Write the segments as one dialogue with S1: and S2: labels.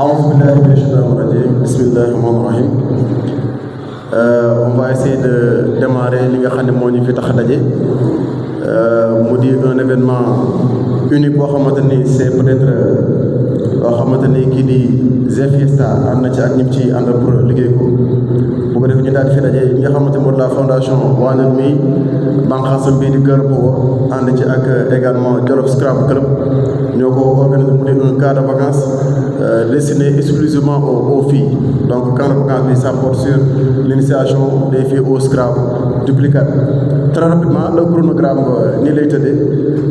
S1: On va essayer de démarrer li nga xam ne moo ñu fi tax a daje mu di un événement unique boo xamante ni c'est peut-être loo xamante ni kii di Zfiesta ànd na ci ak ñi ci àndal pour liggéey ko bu ko defee ñu daal di fi daje ñi nga xamante ni moo di la fondation Wanel mi bànqaasam bii di Girl Power ànd ci ak également Jolof Scrabble Club ñoo ko organisé mu di un cas de vacances destiné exclusivement aux filles. Donc camp de vacances bi ça porte sur l'initiation des filles au Scrabble duplicate. Très rapidement le chronogramme nii lay tëddee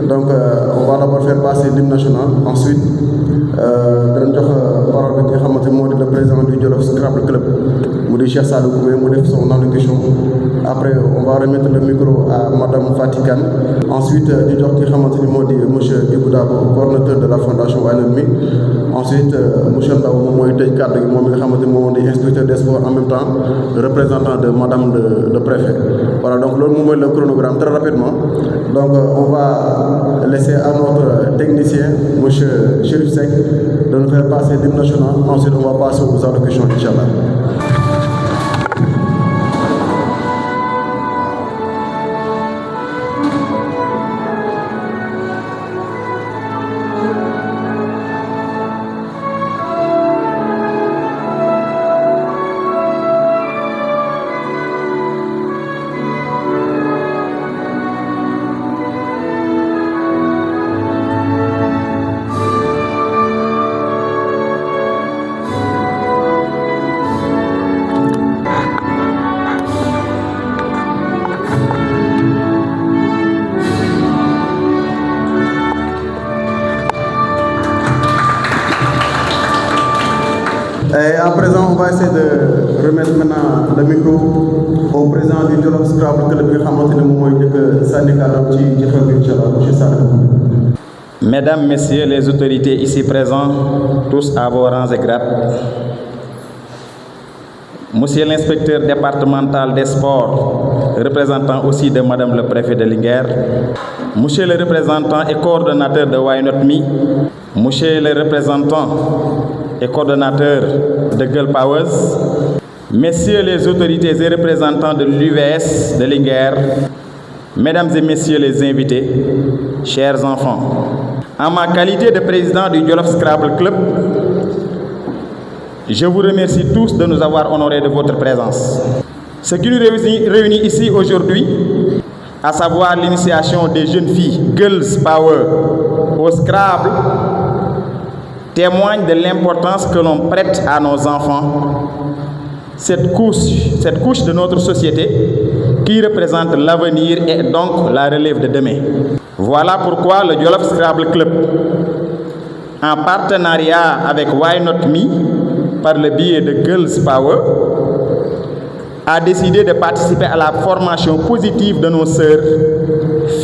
S1: donc on va d'abord faire passer l'hymne national, ensuite danañ jox parole bi nga xamante moo di le président du Jolof Scrabble Club mu di Cheikh Sadou Koumé mu def son allocution. Après on va remettre le micro à madame Fatikan. Ensuite ñu jox ki nga xamante ni moo di monsieur Ibou Dabo, coordonnateur de la fondation Wanel mi. Ensuite monsieur Ndaw moom mooy tëj kàddu gi moom mi nga xamante ni moom di inspecteur des sports en même temps le représentant de madame le préfet. Voilà, donc loolu moom mooy le chronogramme très rapidement. Donc on va laisser à notre technicien monsieur Chérif Seck de nous faire passer l'hymne national. Ensuite on va passer aux allocutions, Inch'Allah. Et à présent, on va essayer de remettre maintenant le micro au président du Jolof Scrabble Club bi nga xamante ne moom mooy njëkk sànni kàddu ci xew bi incha allah monsieur Sadou.
S2: Mesdames, Messieurs les autorités ici présents, tous à vos rangs et grades. Monsieur l'inspecteur départemental des sports, représentant aussi de Madame le préfet de Linguère. Monsieur le représentant et coordonnateur de Why Not Me. Monsieur le représentant et coordonnateur de Girl Powers, messieurs les autorités et représentants de l'UVS de Linguère, mesdames et messieurs les invités, chers enfants, en ma qualité de président du Jolof Scrabble Club, je vous remercie tous de nous avoir honorés de votre présence. Ce qui nous réunit ici aujourd'hui, à savoir l'initiation des jeunes filles Girls Power au Scrabble, témoigne de l'importance que l'on prête à nos enfants, cette couche de notre société qui représente l'avenir et donc la relève de demain. Voilà pourquoi le Jolof Scrabble Club, en partenariat avec Why Not Me, par le biais de Girls Power, a décidé de participer à la formation positive de nos sœurs,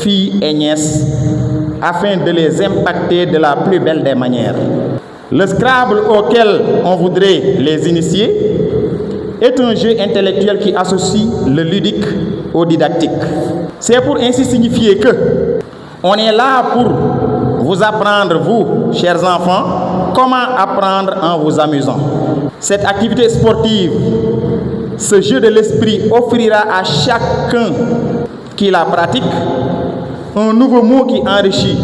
S2: filles et nièces, afin de les impacter de la plus belle des manières. Le Scrabble auquel on voudrait les initier est un jeu intellectuel qui associe le ludique au didactique. C'est pour ainsi signifier que on est là pour vous apprendre, vous, chers enfants, comment apprendre en vous amusant. Cette activité sportive, ce jeu de l'esprit offrira à chacun qui la pratique un nouveau mot qui enrichit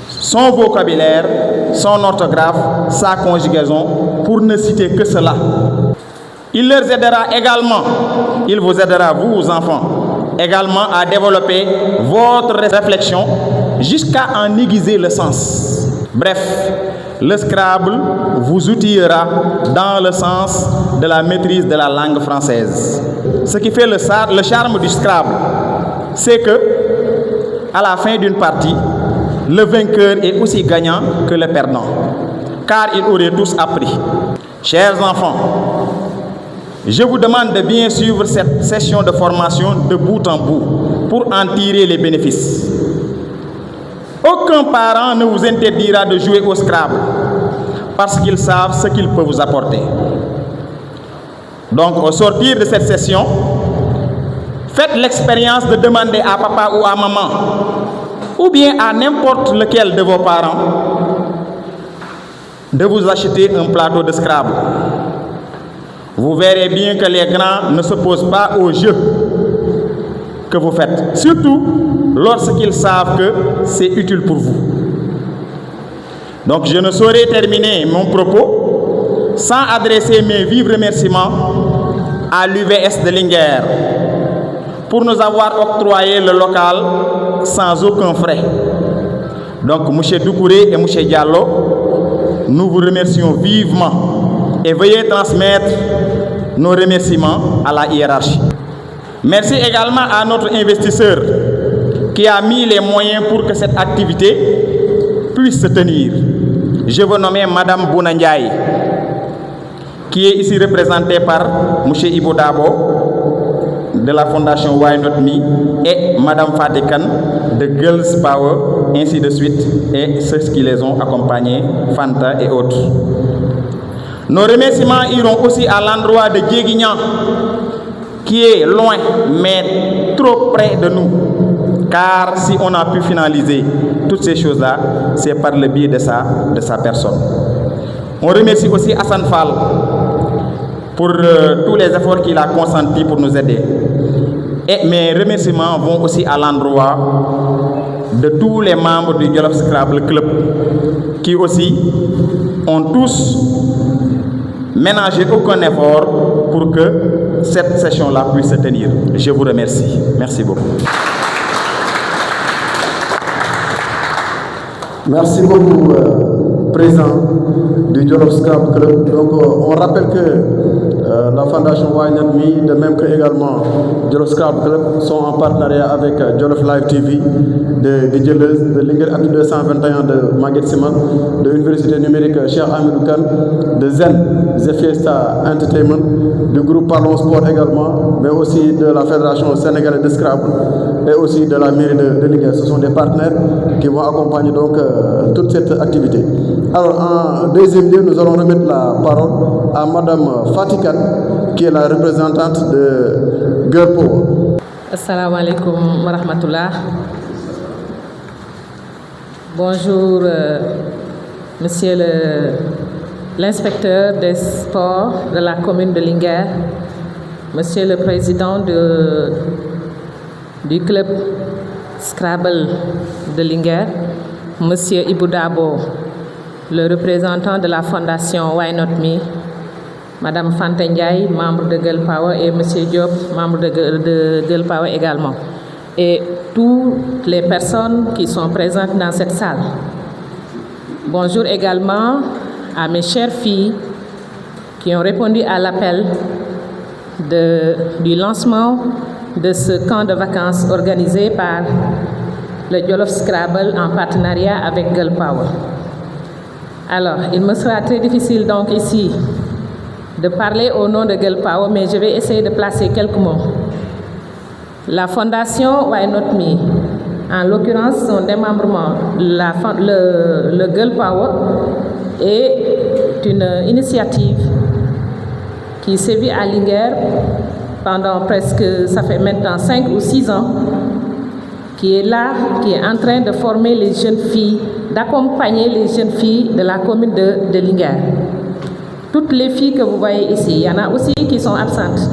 S2: son vocabulaire, son orthographe, sa conjugaison, pour ne citer que cela. Il leur aidera également, il vous aidera, vous enfants, également à développer votre réflexion jusqu'à en aiguiser le sens. Bref, le Scrabble vous outillera dans le sens de la maîtrise de la langue française. Ce qui fait le charme du Scrabble, c'est que, à la fin d'une partie, le vainqueur est aussi gagnant que le perdant, car ils auraient tous appris. Chers enfants, je vous demande de bien suivre cette session de formation de bout en bout pour en tirer les bénéfices. Aucun parent ne vous interdira de jouer au Scrabble parce qu'ils savent ce qu'il peut vous apporter. Donc, au sortir de cette session, faites l'expérience de demander à papa ou à maman, ou bien à n'importe lequel de vos parents, de vous acheter un plateau de Scrabble. Vous verrez bien que les grands ne s'opposent pas au jeu que vous faites, surtout lorsqu'ils savent que c'est utile pour vous. Donc je ne saurais terminer mon propos sans adresser mes vifs remerciements à l'UVS de Linguère pour nous avoir octroyé le local sans aucun frais. Donc M. Doucouré et M. Diallo, nous vous remercions vivement et veuillez transmettre nos remerciements à la hiérarchie. Merci également à notre investisseur qui a mis les moyens pour que cette activité puisse se tenir. Je veux nommer Madame Bouna Ndiaye, qui est ici représentée par M. Ibo Dabo de la Fondation Why Not Me et Madame Fatikan de Girls Power, ainsi de suite, et ceux qui les ont accompagnés, Fanta et autres. Nos remerciements iront aussi à l'endroit de Dieguignan, qui est loin, mais trop près de nous. Car si on a pu finaliser toutes ces choses-là, c'est par le biais de sa personne. On remercie aussi Hassan Fall pour tous les efforts qu'il a consentis pour nous aider. Et mes remerciements vont aussi à l'endroit de tous les membres du Jolof Scrabble Club qui aussi ont tous ménagé aucun effort pour que cette session-là puisse se tenir. Je vous remercie. Merci beaucoup.
S1: Merci beaucoup, président du Jolof Scrabble Club. Donc, on rappelle que la Fondation Why Not Me, de même que également Jolof Scrabble Club, sont en partenariat avec Jolof Live TV de Guidjeleuse, de Linguère Actu 221 de Maguette Siman, de l'Université numérique Cheikh Hamidou Kane, de Zen, The Fiesta Entertainment, du groupe Parlons Sport également, mais aussi de la Fédération sénégalaise de Scrabble et aussi de la mairie de Linguère. Ce sont des partenaires qui vont accompagner donc toute cette activité. Alors, en deuxième lieu, nous allons remettre la parole à Madame Fatikan, qui est la représentante de Girl Power.
S3: Assalamu alaikum wa rahmatullah. Bonjour, monsieur l'inspecteur des sports de la commune de Linguère, monsieur le président du club Scrabble de Linguère, monsieur Ibou Dabo, le représentant de la fondation Why Not Me, Madame Fanta Ndiaye, membre de Girl Power, et monsieur Diop, membre de Girl Power également, et toutes les personnes qui sont présentes dans cette salle. Bonjour également à mes chères filles qui ont répondu à l'appel du lancement de ce camp de vacances organisé par le Jolof Scrabble en partenariat avec Girl Power. Alors, il me sera très difficile donc ici de parler au nom de Girl Power, mais je vais essayer de placer quelques mots. La fondation Why Not Me, en l'occurrence son démembrement, le Girl Power, est une initiative qui sévit à Linguère pendant presque, ça fait maintenant 5 ou 6 ans, qui est là, qui est en train de former les jeunes filles, d'accompagner les jeunes filles de la commune de Linguère. Toutes les filles que vous voyez ici, il y en a aussi qui sont absentes,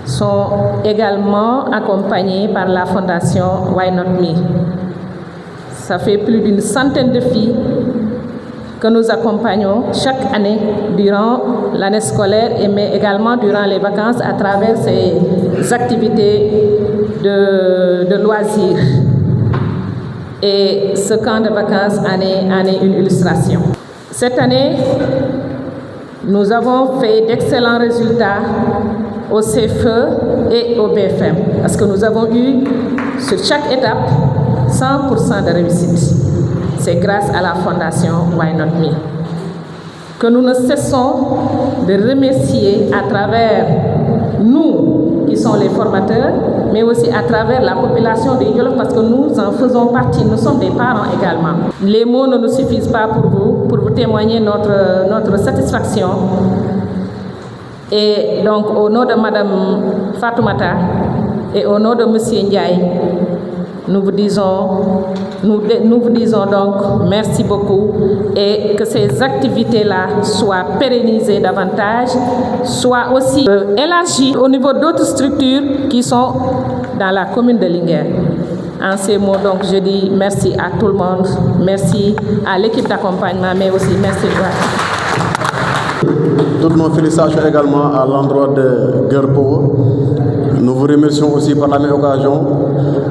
S3: sont également accompagnées par la fondation Why Not Me. Ça fait plus d'une centaine de filles que nous accompagnons chaque année durant l'année scolaire, mais également durant les vacances à travers ces activités de loisirs. Et ce camp de vacances en est une illustration. Cette année, nous avons fait d'excellents résultats au CFE et au BFM, parce que nous avons eu sur chaque étape 100% de réussite. C'est grâce à la fondation Why Not Me que nous ne cessons de remercier à travers nous qui sommes les formateurs, mais aussi à travers la population de Jolof, parce que nous en faisons partie, nous sommes des parents également. Les mots ne nous suffisent pas pour vous témoigner notre satisfaction. Et donc au nom de Madame Fatoumata et au nom de Monsieur Ndiaye, nous vous disons donc merci beaucoup et que ces activités-là soient pérennisées davantage, soient aussi élargies au niveau d'autres structures qui sont dans la commune de Linguère. En ces mots, donc, je dis merci à tout le monde, merci à l'équipe d'accompagnement, mais aussi merci à
S1: toutes nos félicitations également à l'endroit de Girl Power. Nous vous remercions aussi par la même occasion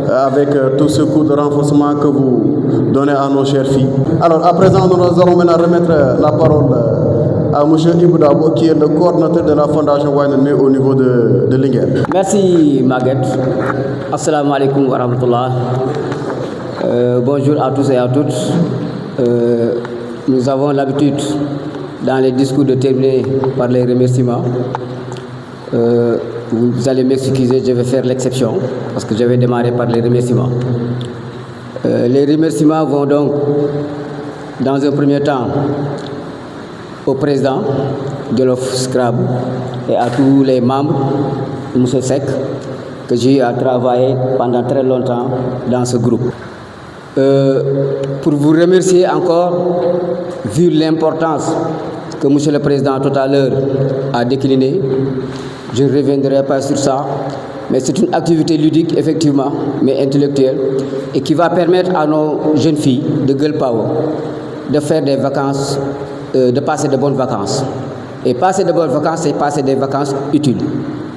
S1: avec tout ce coup de renforcement que vous donnez à nos chères filles. Alors, à présent, nous allons maintenant remettre la parole à M. Ibou Dabo, qui est le coordinateur de la Fondation Why Not Me au niveau de Linguère.
S4: Merci Maguette. Assalamu alaikum wa rahmatullah. Bonjour à tous et à toutes. Nous avons l'habitude dans les discours de terminer par les remerciements. Vous allez m'excuser, je vais faire l'exception parce que je vais démarrer par les remerciements. Les remerciements vont donc, dans un premier temps, au président Jolof Scrabble et à tous les membres, M. Sek, que j'ai eu à travailler pendant très longtemps dans ce groupe. Pour vous remercier encore, vu l'importance que M. le Président tout à l'heure a déclinée, je ne reviendrai pas sur ça, mais c'est une activité ludique, effectivement, mais intellectuelle, et qui va permettre à nos jeunes filles de Girl Power de faire des vacances, de passer de bonnes vacances. Et passer de bonnes vacances, c'est passer des vacances utiles.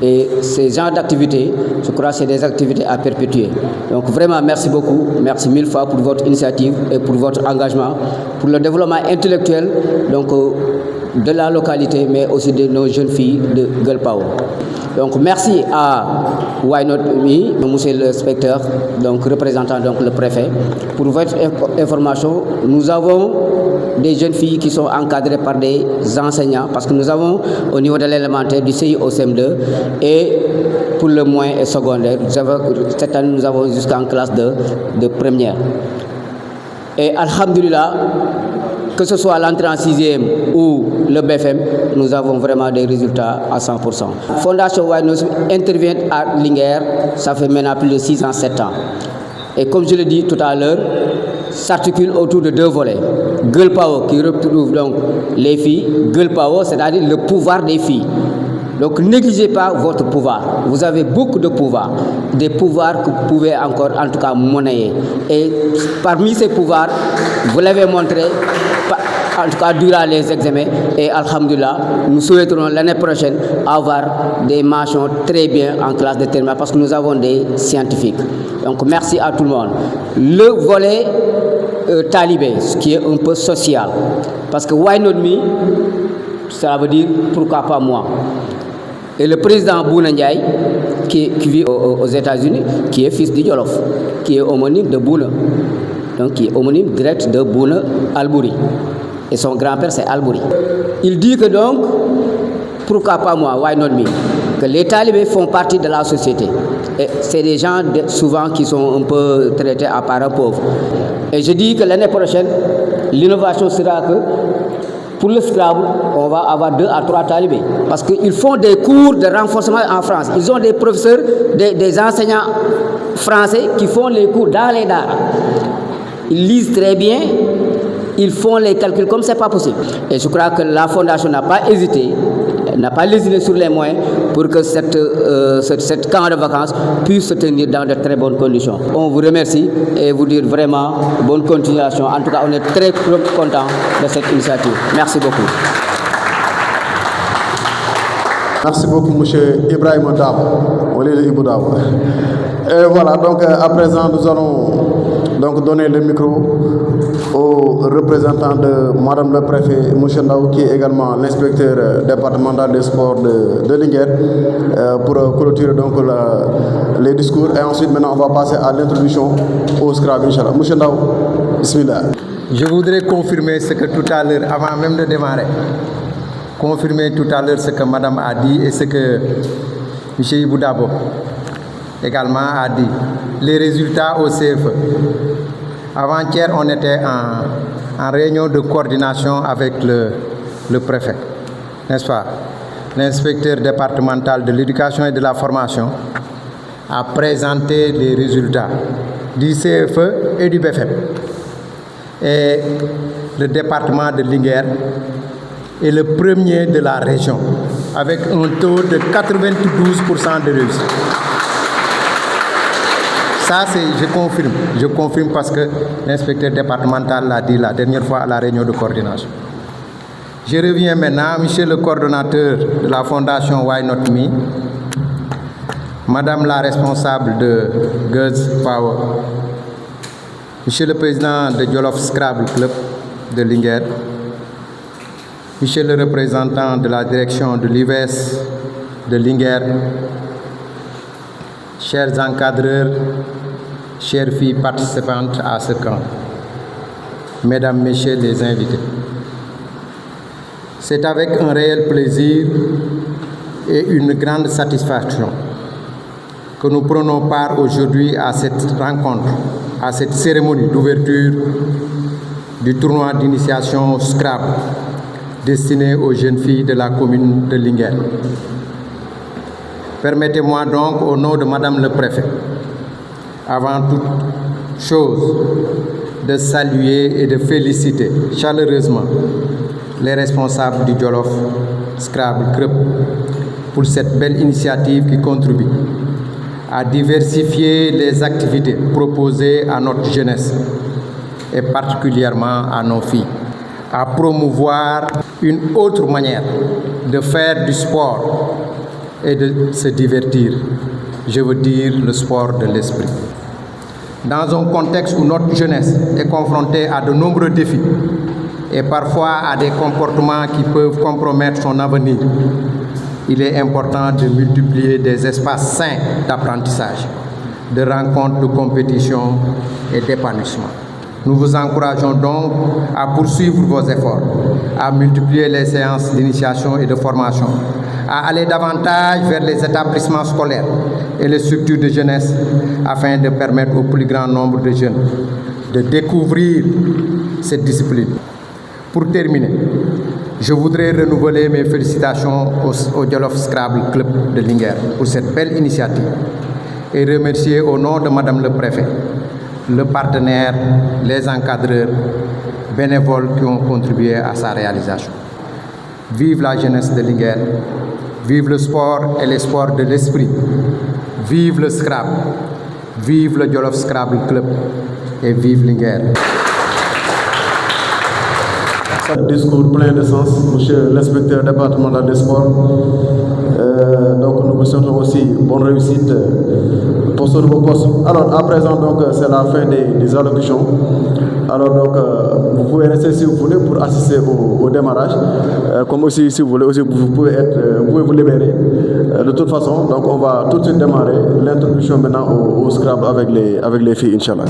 S4: Et ces genres d'activités, je crois que c'est des activités à perpétuer. Donc vraiment, merci beaucoup, merci mille fois pour votre initiative et pour votre engagement, pour le développement intellectuel donc, de la localité, mais aussi de nos jeunes filles de Girl Power. Donc merci à Why Not Me, monsieur l'inspecteur, donc représentant donc le préfet. Pour votre information, nous avons des jeunes filles qui sont encadrées par des enseignants, parce que nous avons au niveau de l'élémentaire du CI au CM2 et pour le moyen et secondaire. Cette année, nous avons jusqu'en classe de première. Et alhamdulillah, que ce soit l'entrée en 6e ou le BFM, nous avons vraiment des résultats à 100%. Fondation Why Not Me intervient à Linguère, ça fait maintenant plus de 6 ans, 7 ans. Et comme je l'ai dit tout à l'heure, s'articule autour de deux volets. Girl Power qui retrouve donc les filles, Girl Power c'est-à-dire le pouvoir des filles. Donc ne négligez pas votre pouvoir. Vous avez beaucoup de pouvoirs, des pouvoirs que vous pouvez encore en tout cas monnayer. Et parmi ces pouvoirs, vous l'avez montré, en tout cas durant les examens. Et alhamdulillah, nous souhaiterons l'année prochaine avoir des mentions très bien en classe de terminale parce que nous avons des scientifiques. Donc merci à tout le monde. Le volet talibé, ce qui est un peu social. Parce que Why Not Me, ça veut dire pourquoi pas moi. Et le président Bouna Ndiaye, qui vit aux États-Unis, qui est fils de Jolof, qui est homonyme de Bouna, donc qui est homonyme direct de Bouna Albouri. Et son grand-père, c'est Albouri. Il dit que donc, pourquoi pas moi, Why Not Me, que les talibés font partie de la société. Et c'est des gens souvent qui sont un peu traités à parents pauvres. Et je dis que l'année prochaine, l'innovation sera que pour le Scrabble, on va avoir 2 à 3 talibés. Parce qu'ils font des cours de renforcement en France. Ils ont des professeurs, des enseignants français qui font les cours dans les daras. Ils lisent très bien, ils font les calculs comme c'est pas possible. Et je crois que la Fondation n'a pas hésité, n'a pas lésiné sur les moyens pour que cette camp de vacances puisse se tenir dans de très bonnes conditions. On vous remercie et vous dire vraiment bonne continuation. En tout cas, on est très contents de cette initiative. Merci beaucoup.
S1: Merci beaucoup, M. Ibrahim Dabo. Et voilà, donc à présent, nous allons donc donner le micro au représentant de Madame le Préfet, M. Ndaw, qui est également l'inspecteur départemental des sports de Linguère, pour clôturer donc les discours. Et ensuite, maintenant, on va passer à l'introduction au Scrabble, Inch'Allah. M. Ndaw, bismillah.
S5: Je voudrais confirmer ce que tout à l'heure, avant même de démarrer, confirmer tout à l'heure ce que Madame a dit et ce que M. Ibou Dabo également a dit. Les résultats au CFE. Avant-hier, on était en réunion de coordination avec le préfet, n'est-ce pas? L'inspecteur départemental de l'éducation et de la formation a présenté les résultats. du CFE et du BFM. Et le département de Linguère est le premier de la région, avec un taux de 92% de réussite. Ça, je confirme parce que l'inspecteur départemental l'a dit la dernière fois à la réunion de coordination. Je reviens maintenant, monsieur le coordonnateur de la fondation Why Not Me, madame la responsable de Girls Power, monsieur le président de Jolof Scrabble Club de Linguère, monsieur le représentant de la direction de l'IVS de Linguère, chers encadreurs, chères filles participantes à ce camp, mesdames, messieurs les invités. C'est avec un réel plaisir et une grande satisfaction que nous prenons part aujourd'hui à cette rencontre, à cette cérémonie d'ouverture du tournoi d'initiation Scrabble destiné aux jeunes filles de la commune de Linguère. Permettez-moi donc, au nom de Madame le Préfet, avant toute chose, de saluer et de féliciter chaleureusement les responsables du Jolof Scrabble Club pour cette belle initiative qui contribue à diversifier les activités proposées à notre jeunesse et particulièrement à nos filles, à promouvoir une autre manière de faire du sport et de se divertir, je veux dire le sport de l'esprit. Dans un contexte où notre jeunesse est confrontée à de nombreux défis et parfois à des comportements qui peuvent compromettre son avenir, il est important de multiplier des espaces sains d'apprentissage, de rencontres, de compétition et d'épanouissement. Nous vous encourageons donc à poursuivre vos efforts, à multiplier les séances d'initiation et de formation, à aller davantage vers les établissements scolaires et les structures de jeunesse afin de permettre au plus grand nombre de jeunes de découvrir cette discipline. Pour terminer, je voudrais renouveler mes félicitations au Jolof Scrabble Club de Linguère pour cette belle initiative et remercier au nom de Madame le Préfet, le partenaire, les encadreurs, bénévoles qui ont contribué à sa réalisation. Vive la jeunesse de Linguère, vive le sport et les sports de l'esprit, vive le Scrabble, vive le Jolof Scrabble Club et vive Linguère.
S1: Un discours plein de sens, monsieur l'inspecteur départemental des sports. Donc nous vous souhaitons aussi bonne réussite pour ce nouveau poste. Alors à présent donc c'est la fin des allocutions. Alors donc vous pouvez rester si vous voulez pour assister au démarrage. Comme aussi si vous voulez aussi vous pouvez vous libérer. De toute façon donc on va tout de suite démarrer l'introduction maintenant au Scrabble avec les filles, Inch'Allah.